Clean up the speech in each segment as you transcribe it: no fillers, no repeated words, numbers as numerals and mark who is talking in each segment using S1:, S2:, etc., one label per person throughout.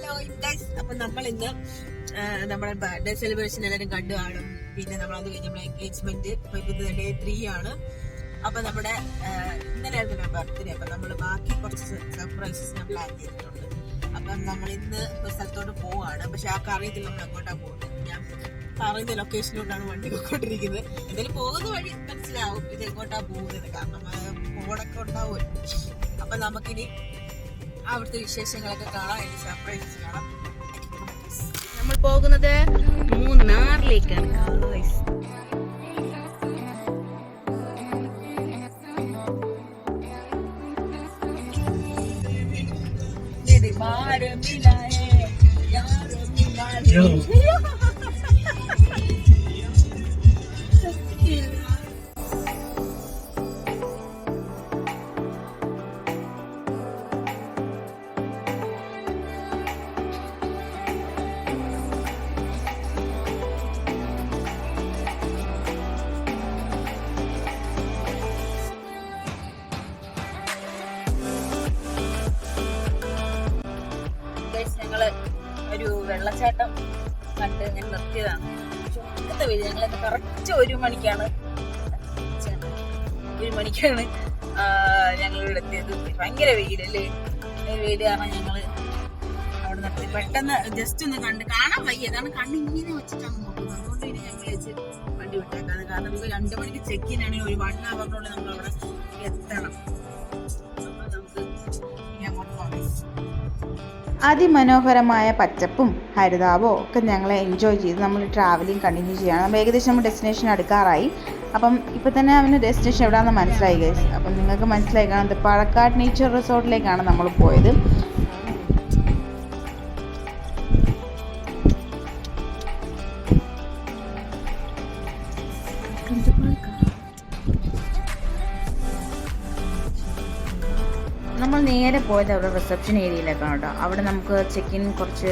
S1: Hello guys, അപ്പൊ നമ്മൾ ഇന്ന് നമ്മുടെ ബർത്ത്ഡേ സെലിബ്രേഷൻ എല്ലാവരും കണ്ടു കാണും. പിന്നെ നമ്മൾ അത് കഴിഞ്ഞ് നമ്മുടെ എൻഗേജ്മെന്റ് ഡേ 3 ആണ്. അപ്പൊ നമ്മുടെ ഇന്നലെ ആയിരുന്നു ബർത്ത്ഡേ. അപ്പൊ നമ്മൾ ബാക്കി കുറച്ച് സർപ്രൈസസ് ഞാൻ പ്ലാൻ ചെയ്തിട്ടുണ്ട്. അപ്പം നമ്മൾ ഇന്ന് ഒരു സ്ഥലത്തോട്ട് പോവാണ്. പക്ഷെ ആ അറിയത്തില്ല നമ്മൾ എങ്ങോട്ടാ പോകുന്നത്. ഞാൻ പറയുന്ന ലൊക്കേഷനിലോട്ടാണ് വണ്ടി പോയിക്കൊണ്ടിരിക്കുന്നത്. എന്തായാലും പോകുന്ന വഴി മനസ്സിലാവും ഇത് എങ്ങോട്ടാ പോകുന്നത്, കാരണം ഫോണൊക്കെ ഉണ്ടാവും. അപ്പൊ നമുക്കിനി അവിടുത്തെ വിശേഷങ്ങളൊക്കെ കാണാം, അതിന്റെ സർപ്രൈസസ് കാണാം. നമ്മൾ പോകുന്നത് മൂന്നാറിലേക്കാണ്. ഞങ്ങള് ഒരു വെള്ളച്ചാട്ടം കണ്ട് ഞാൻ നിർത്തിയതാണ്. ചുക്കത്തെ വെയിൽ. ഞങ്ങളിന്ന് കറക്റ്റ് 1 മണിക്കാണ് ഞങ്ങളിവിടെ എത്തിയത്. ഭയങ്കര വെയിലല്ലേ, വെയിൽ കാരണം ഞങ്ങള് അവിടെ നിർത്തി. പെട്ടെന്ന് ജസ്റ്റ് ഒന്ന് കാണാൻ വയ്യ, അതാണ് കണ്ണിങ്ങനെ വെച്ചിട്ടാണ് നോക്കുന്നത്. അതുകൊണ്ട് തന്നെ ഞങ്ങൾ വെച്ച് വണ്ടി വിട്ടേക്കാണ്. കാരണം നമുക്ക് 2 മണിക്ക് ചെക്കിനാണെങ്കിൽ ഒരു 1 അവറിനുള്ളിൽ നമ്മൾ അവിടെ എത്തണം. അപ്പൊ നമുക്ക് ഇനി അങ്ങോട്ട് പോകാം.
S2: അതിമനോഹരമായ പച്ചപ്പും ഹരിതാപവും ഒക്കെ ഞങ്ങളെ എൻജോയ് ചെയ്ത് നമ്മൾ ട്രാവലിംഗ് കണ്ടിന്യൂ ചെയ്യണം. നമ്മൾ ഏകദേശം നമ്മൾ ഡെസ്റ്റിനേഷൻ അടുക്കാറായി. അപ്പം ഇപ്പം തന്നെ അവന് ഡെസ്റ്റിനേഷൻ എവിടെയാണെന്ന് മനസ്സിലായി ഗൈസ്. അപ്പം നിങ്ങൾക്ക് മനസ്സിലായി കാണുന്നത് പാലക്കാട് നേച്ചർ റിസോർട്ടിലേക്കാണ് നമ്മൾ പോയത്. നമ്മൾ നേരെ പോയത് അവിടെ റിസപ്ഷൻ ഏരിയയിലേക്കാണ് കേട്ടോ. അവിടെ നമുക്ക് ചെക്ക് ഇൻ കുറച്ച്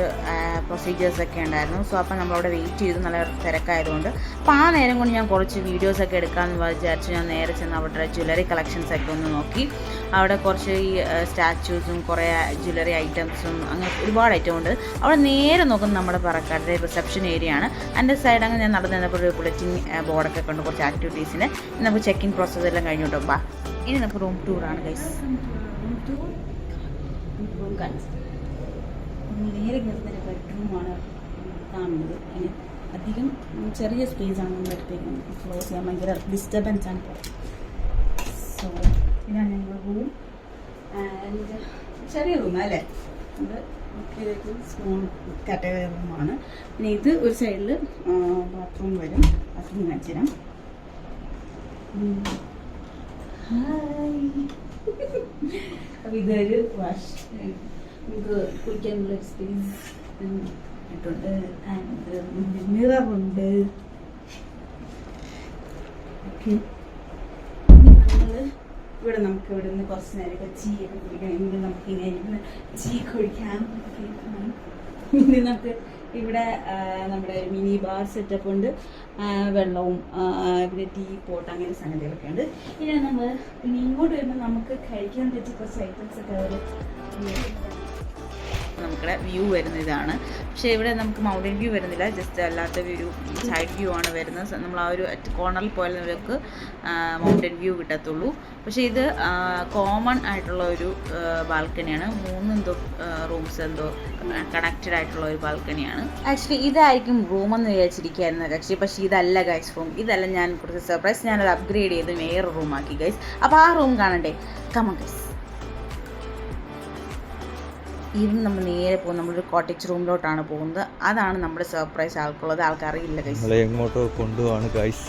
S2: പ്രൊസീജിയേഴ്സൊക്കെ ഉണ്ടായിരുന്നു. സോ അപ്പം നമ്മളവിടെ വെയിറ്റ് ചെയ്തു, നല്ല തിരക്കായതുകൊണ്ട്. അപ്പോൾ ആ നേരം കൊണ്ട് ഞാൻ കുറച്ച് വീഡിയോസൊക്കെ എടുക്കാമെന്ന് വിചാരിച്ചു. ഞാൻ നേരെ ചെന്ന് അവിടെ ജ്വല്ലറി കളക്ഷൻസൊക്കെ ഒന്ന് നോക്കി. അവിടെ കുറച്ച് ഈ സ്റ്റാച്യൂസും കുറേ ജ്വല്ലറി ഐറ്റംസും അങ്ങനെ ഒരുപാട് ഐറ്റം ഉണ്ട്. അവിടെ നേരെ നോക്കുന്നത് നമ്മുടെ പറക്കാട്ടെ റിസപ്ഷൻ ഏരിയ ആണ്. എൻ്റെ സൈഡ് അങ്ങനെ ഞാൻ നടന്നു നിന്നപ്പോൾ ഒരു ബുള്ളറ്റിൻ ബോർഡൊക്കെ കൊണ്ട് കുറച്ച് ആക്ടിവിറ്റീസിന് നമുക്ക് ചെക്ക് ഇൻ പ്രോസസ്സ് എല്ലാം കഴിഞ്ഞു കേട്ടോ. ബാ, ഇനി നമുക്ക് റൂം ടൂറാണ് ഗൈസ്.
S3: നേരെ കയറുന്ന ബെഡ്റൂമാണ് കാണുന്നത്. അതിന് അധികം ചെറിയ സ്പേസാണ് നമ്മുടെ അടുത്തേക്ക് നമുക്ക് ക്ലോസ് ചെയ്യാൻ ഭയങ്കര ഡിസ്റ്റർബൻസ് ആണ്. സോ ഇതാണ് ഞങ്ങളുടെ റൂം. ആൻഡ് ചെറിയ റൂമാണ് അല്ലേ, ഇത് സ്മോൾ കാറ്റഗറി റൂമാണ്. പിന്നെ ഇത് ഒരു സൈഡിൽ ബാത്റൂം വരും. ബാത്റൂം കാണിച്ചു തരാം. ഹായ്. അപ്പോൾ ഇതൊരു വാഷ്, നമുക്ക് കുളിക്കാനുള്ള സ്പേസ് ഇട്ടുണ്ട്. ആൻഡ് മിററുണ്ട്. ഓക്കെ, ഇവിടെ നമുക്ക് ഇവിടെ നിന്ന് കുറച്ച് നേരമൊക്കെ ചീയൊക്കെ കുടിക്കണമെങ്കിൽ നമുക്ക് ഇങ്ങനെ ഇരുന്ന് ചീ കുടിക്കാം. പിന്നെ നമുക്ക് ഇവിടെ നമ്മുടെ ഒരു മിനി ബാർ സെറ്റപ്പ് ഉണ്ട്. വെള്ളവും പിന്നെ ടീ പോട്ട് അങ്ങനെ സംഗതികളൊക്കെ ഉണ്ട്. ഇനി നമ്മൾ ഇനി ഇങ്ങോട്ട് വരുമ്പോൾ നമുക്ക് കഴിക്കാൻ പറ്റിയ കുറച്ച് ഐറ്റംസ് ഒക്കെ അവർ
S2: നമുക്കിവിടെ വ്യൂ വരുന്ന ഇതാണ്. പക്ഷേ ഇവിടെ നമുക്ക് മൗണ്ടൻ വ്യൂ വരുന്നില്ല, ജസ്റ്റ് അല്ലാത്ത ഒരു സൈഡ് വ്യൂ ആണ് വരുന്നത്. നമ്മൾ ആ ഒരു കോർണറിൽ പോയാൽ നമുക്ക് മൗണ്ടൻ വ്യൂ കിട്ടത്തുള്ളൂ. പക്ഷേ ഇത് കോമൺ ആയിട്ടുള്ള ഒരു ബാൽക്കണിയാണ്. 3 എന്തോ റൂംസ് എന്തോ കണക്റ്റഡ് ആയിട്ടുള്ള ഒരു ബാൽക്കണിയാണ്. ആക്ച്വലി ഇതായിരിക്കും റൂമെന്ന് വിചാരിച്ചിരിക്കുകയായിരുന്നു ആക്ച്വലി. പക്ഷേ ഇതല്ല ഗൈസ് റൂം. ഇതല്ല, ഞാൻ കുറച്ച് സർപ്രൈസ് ഞാനത് അപ്ഗ്രേഡ് ചെയ്ത് വേറെ റൂമാക്കി ഗൈസ്. അപ്പോൾ ആ റൂം കാണണ്ടേ? Come on guys. ഇന്ന് നമ്മൾ നേരെ പോകും, നമ്മളൊരു കോട്ടേജ് റൂമിലോട്ടാണ് പോകുന്നത്. അതാണ് നമ്മുടെ സർപ്രൈസ്. ആൾക്കുള്ളത് ആൾക്കറിയില്ല ഗൈസ്.
S4: എങ്ങോട്ടോ കൊണ്ടുപോവാണ് ഗൈസ്.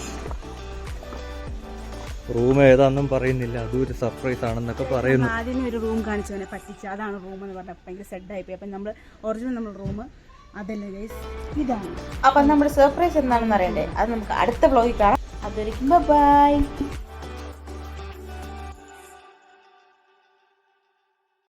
S4: റൂം ഏതാണെന്നും പറയുന്നില്ല, അതൊരു സർപ്രൈസ് ആണെന്നൊക്കെ പറയുന്നു.
S3: ആദ്യമേ ഒരു റൂം കാണിച്ചവനെ പറ്റിച്ച്, അതാണ് റൂം എന്ന് പറഞ്ഞാൽ ഭയങ്കര സെഡായി പോയി. അപ്പം നമ്മൾ ഒറിജിനൽ നമ്മൾ റൂം അതല്ല ഗൈസ്, ഇതാണ്.
S2: അപ്പം നമ്മുടെ സർപ്രൈസ് എന്താണെന്ന് അറിയണ്ടേ? അത് നമുക്ക് അടുത്ത വ്ലോഗിൽ കാണാം. അതുവരെയ്ക്കും ബൈ.